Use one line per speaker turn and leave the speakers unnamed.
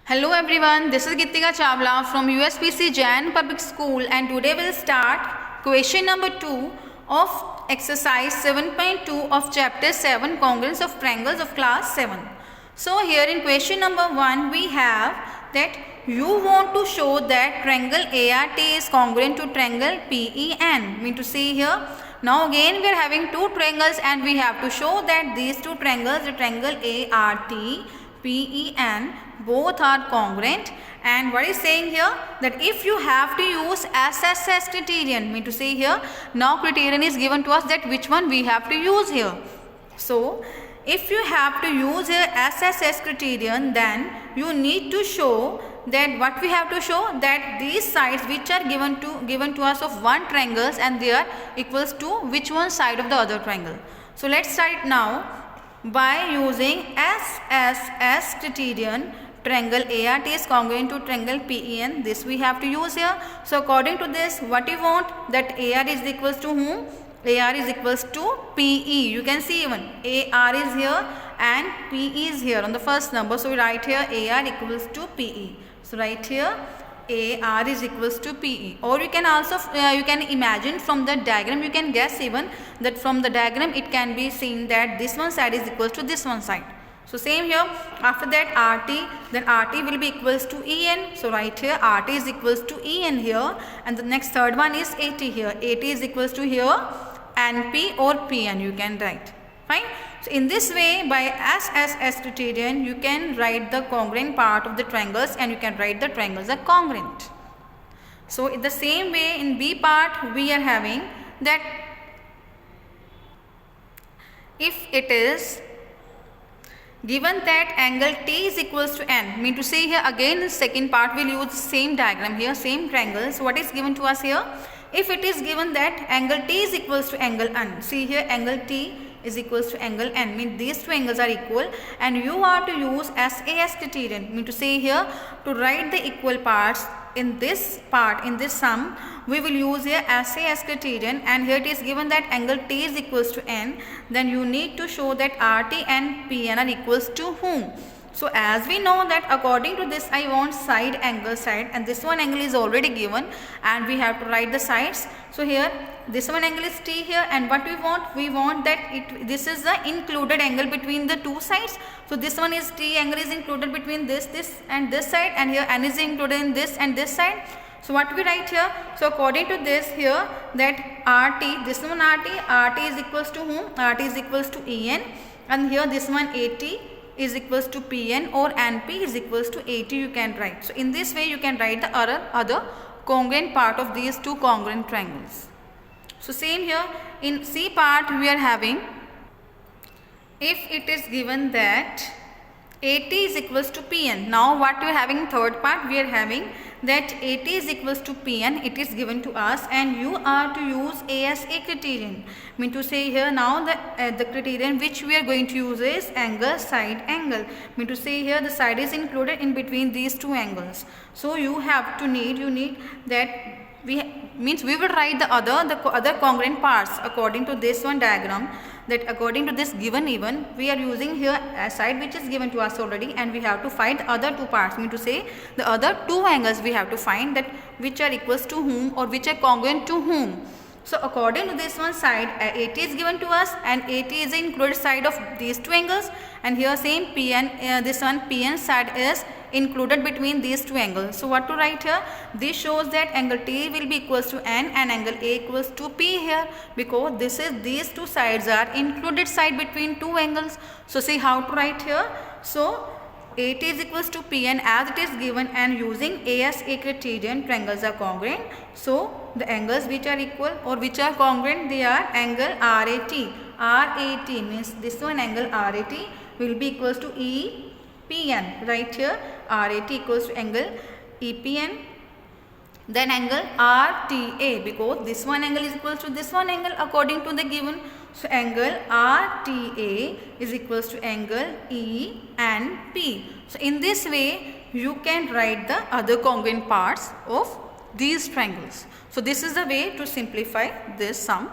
Hello everyone, this is Gitika Chawla from USPC Jain Public School and today we'll start question number 2 of exercise 7.2 of chapter 7 congruence of triangles of class 7. So here in question number 1 we have that you want to show that triangle ART is congruent to triangle PEN. Mean to say here. Now again we are having two triangles and we have to show that these two triangles, the triangle ART, PEN, both are congruent. And what is saying here that if you have to use SSS criterion, mean to say here now criterion is given to us that which one we have to use here. So if you have to use here SSS criterion, then you need to show that what we have to show that these sides which are given to us of one triangles and they are equals to which one side of the other triangle. So let's start it now by using SSS criterion. Triangle ART is congruent to triangle PEN. This we have to use here. So according to this, what you want that AR is equals to whom? AR is equals to PE. You can see even AR is here and PE is here on the first number. So we write here AR equals to PE. So write here AR is equals to PE. Or you can also you can imagine from the diagram, you can guess even that from the diagram it can be seen that this one side is equals to this one side. So same here, after that RT, then RT will be equals to EN. So right here RT is equals to EN here, and the next third one is AT here. AT is equals to here NP or PN you can write. Fine. So in this way by SSS criterion you can write the congruent part of the triangles and you can write the triangles are congruent. So in the same way in B part we are having that if it is given that angle T is equals to N, mean to say here again in second part we will use the same diagram here, same triangle. So what is given to us here? If it is given that angle T is equals to angle N, see here angle T is equals to angle N, mean these two angles are equal and you are to use SAS criterion, mean to say here to write the equal parts in this part, in this sum we will use here SAS criterion, and here it is given that angle T is equals to N, then you need to show that RT and PN are equals to whom? So as we know that according to this I want side angle side, and this one angle is already given and we have to write the sides. So here this one angle is T here, and what we want that this is the included angle between the two sides. So this one is T angle is included between this and this side, and here N is included in this and this side. So what we write here? So according to this here that RT, this one RT is equals to whom? RT is equals to EN, and here this one AT is equals to PN or NP is equals to AT you can write. So in this way you can write the other congruent part of these two congruent triangles. So same here in C part we are having, if it is given that AT is equals to PN. Now what we are having third part, we are having that AT is equals to PN, it is given to us and you are to use ASA criterion. Mean to say here now the criterion which we are going to use is angle side angle. Mean to say here the side is included in between these two angles. So you have to need that we will write the other congruent parts according to this one diagram, that according to this given even we are using here a side which is given to us already and we have to find the other two parts, mean to say the other two angles we have to find that which are equals to whom or which are congruent to whom. So according to this one side AT is given to us and AT is the included side of these two angles, and here same PN, this one PN side is included between these two angles. So what to write here? This shows that angle T will be equals to N and angle A equals to P here, because these two sides are included side between two angles. So see how to write here. So AT is equals to PN as it is given, and using ASA criterion triangles are congruent. So the angles which are equal or which are congruent, they are angle RAT. RAT means this one angle RAT will be equals to EPN. Right here RAT equals to angle EPN. Then angle RTA, because this one angle is equals to this one angle according to the given. So angle RTA is equals to angle ENP. So in this way you can write the other congruent parts of these triangles. So this is the way to simplify this sum.